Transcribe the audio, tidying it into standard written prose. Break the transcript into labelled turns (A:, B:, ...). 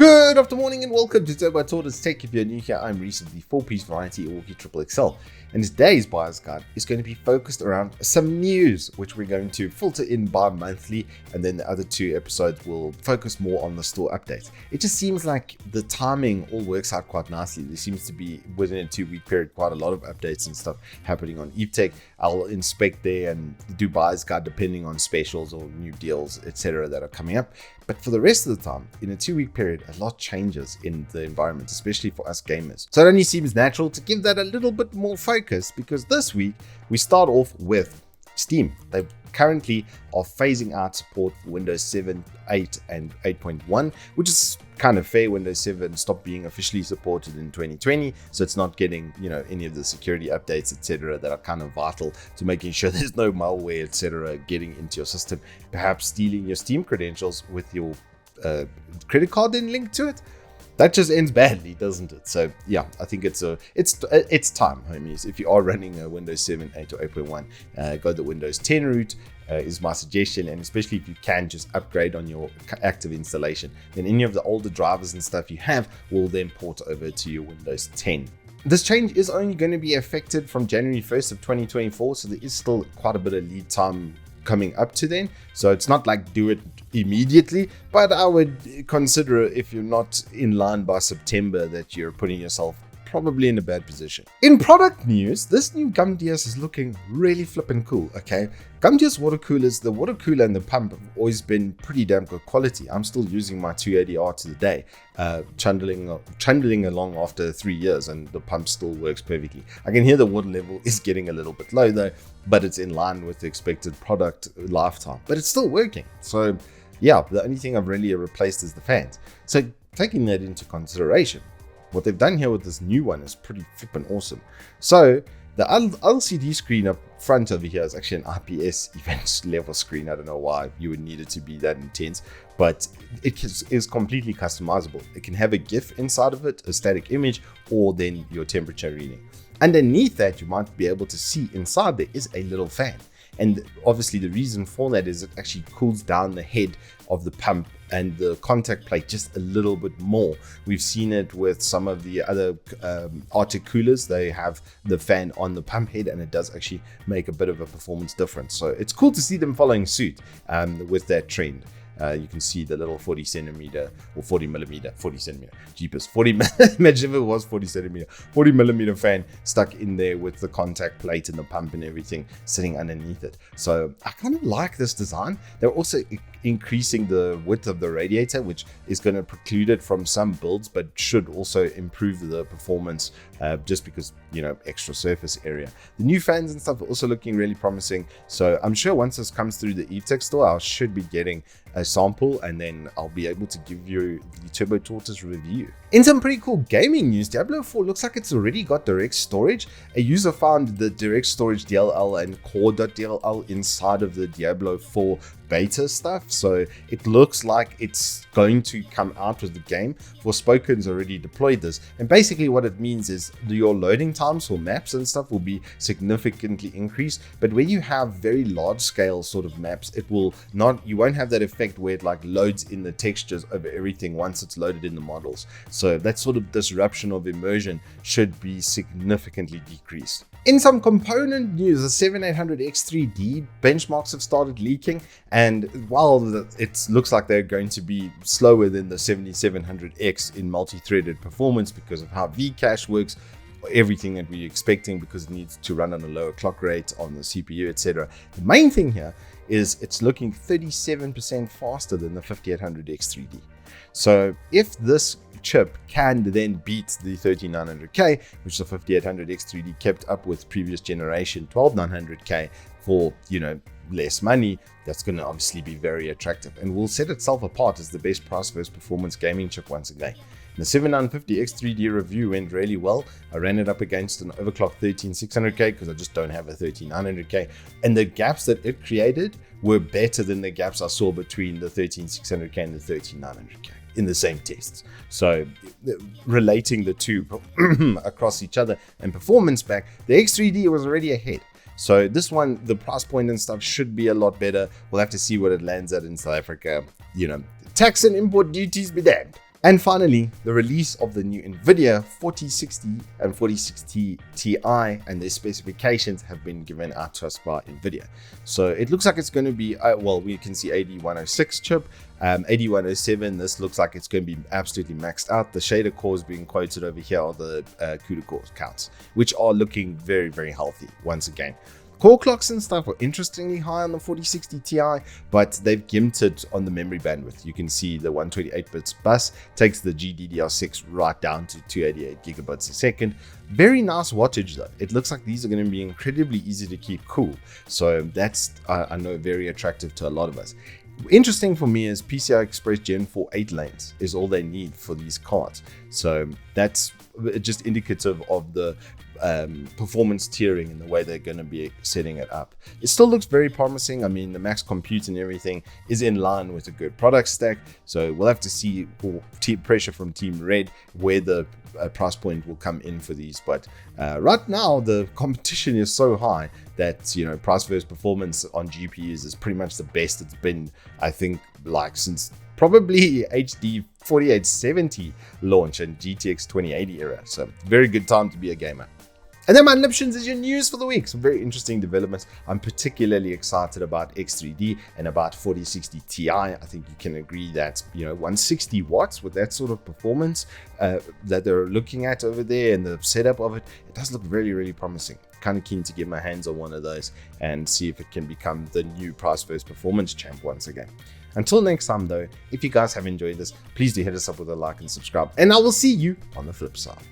A: Good afternoon and welcome to Turbo Tortoise Tech. If you're new here, I'm Reese of the 4-piece variety Walkie Triple XL, and today's buyer's guide is going to be focused around some news, which we're going to filter in bi-monthly, and then the other two episodes will focus more on the store updates. It just seems like the timing all works out quite nicely. There seems to be, within a 2-week period, quite a lot of updates and stuff happening on Evetech. I'll inspect there and do buyer's guide depending on specials or new deals, etc. that are coming up. But for the rest of the time, in a 2-week period, a lot changes in the environment, especially for us gamers. So it only seems natural to give that a little bit more focus, because this week we start off with Steam. They currently are phasing out support for Windows 7, 8, and 8.1, which is kind of fair. Windows 7 stopped being officially supported in 2020, so it's not getting, any of the security updates, etc., that are kind of vital to making sure there's no malware, etc., getting into your system, perhaps stealing your Steam credentials with your credit card then linked to it. That just ends badly, doesn't it? So yeah, I think it's time, homies. If you are running a Windows 7, 8, or 8.1, go the Windows 10 route is my suggestion. And especially if you can just upgrade on your active installation, then any of the older drivers and stuff you have will then port over to your Windows 10. This change is only going to be effective from January 1st of 2024, so there is still quite a bit of lead time coming up to then, so it's not like do it immediately, but I would consider, if you're not in line by September, that you're putting yourself probably in a bad position. In product news, this new Gamdias is looking really flippin' cool. Okay, Gamdias water coolers, the water cooler and the pump have always been pretty damn good quality. I'm still using my 280R to the day, trundling along after 3 years, and the pump still works perfectly. I can hear the water level is getting a little bit low though, but it's in line with the expected product lifetime, but it's still working. So yeah, the only thing I've really replaced is the fans. So taking that into consideration, what they've done here with this new one is pretty flippin' awesome. So the LCD screen up front over here is actually an IPS event level screen. I don't know why you would need it to be that intense, but it is completely customizable. It can have a GIF inside of it, a static image, or then your temperature reading. Underneath that, you might be able to see inside there is a little fan. And obviously the reason for that is it actually cools down the head of the pump and the contact plate just a little bit more. We've seen it with some of the other Arctic coolers. They have the fan on the pump head, and it does actually make a bit of a performance difference. So it's cool to see them following suit with that trend. You can see the little 40 centimeter or 40 centimeter, jeepers, 40, imagine if it was 40 centimeter, 40 millimeter fan stuck in there with the contact plate and the pump and everything sitting underneath it. So I kind of like this design. They're also increasing the width of the radiator, which is going to preclude it from some builds, but should also improve the performance just because, extra surface area. The new fans and stuff are also looking really promising. So I'm sure once this comes through the Evetech store, I should be getting a sample, and then I'll be able to give you the Turbo Tortoise review. In some pretty cool gaming news, Diablo IV looks like it's already got direct storage. A user found the direct storage DLL and core.dll inside of the Diablo IV beta stuff, so it looks like it's going to come out with the game. Forspoken's already deployed this, and basically what it means is your loading times for maps and stuff will be significantly increased. But where you have very large scale sort of maps, you won't have that effect where it like loads in the textures over everything once it's loaded in the models. So that sort of disruption of immersion should be significantly decreased. In some component news, the 7800X3D benchmarks have started leaking, and while it looks like they're going to be slower than the 7700X in multi-threaded performance because of how Vcache works, everything that we're expecting, because it needs to run on a lower clock rate on the CPU, etc. The main thing here is it's looking 37% faster than the 5800X3D. So if this chip can then beat the 13900K, which the 5800X3D kept up with previous generation 12900K for, less money, that's going to obviously be very attractive and will set itself apart as the best price versus performance gaming chip once again. The 7950X3D review went really well. I ran it up against an overclocked 13600K because I just don't have a 13900K, and the gaps that it created were better than the gaps I saw between the 13600K and the 13900K in the same tests. So relating the two across each other and performance back, the X3D was already ahead. So this one, the price point and stuff should be a lot better. We'll have to see what it lands at in South Africa. Tax and import duties be damned. And finally, the release of the new Nvidia 4060 and 4060 Ti and their specifications have been given out to us by Nvidia. So it looks like it's going to be, well, we can see AD106 chip, AD107, this looks like it's going to be absolutely maxed out. The shader cores being quoted over here are the CUDA core counts, which are looking very, very healthy once again. Core clocks and stuff are interestingly high on the 4060 Ti, but they've gimped it on the memory bandwidth. You can see the 128 bits bus takes the GDDR6 right down to 288 gigabytes a second. Very nice wattage though. It looks like these are going to be incredibly easy to keep cool. So that's, I know, very attractive to a lot of us. Interesting for me is PCI Express Gen 4 8 lanes is all they need for these cards. So that's just indicative of the performance tiering and the way they're going to be setting it up. It still looks very promising. I mean, the max compute and everything is in line with a good product stack. So we'll have to see pressure from Team Red where the price point will come in for these. But right now, the competition is so high that, you know, price versus performance on GPUs is pretty much the best it's been, I think, like since probably HD 4870 launch and GTX 2080 era. So very good time to be a gamer. And then my Liptions is your news for the week. Some very interesting developments. I'm particularly excited about X3D and about 4060 Ti. I think you can agree that, you know, 160 watts with that sort of performance that they're looking at over there and the setup of it, it does look really, really promising. Kind of keen to get my hands on one of those and see if it can become the new price versus performance champ once again. Until next time though, if you guys have enjoyed this, please do hit us up with a like and subscribe, and I will see you on the flip side.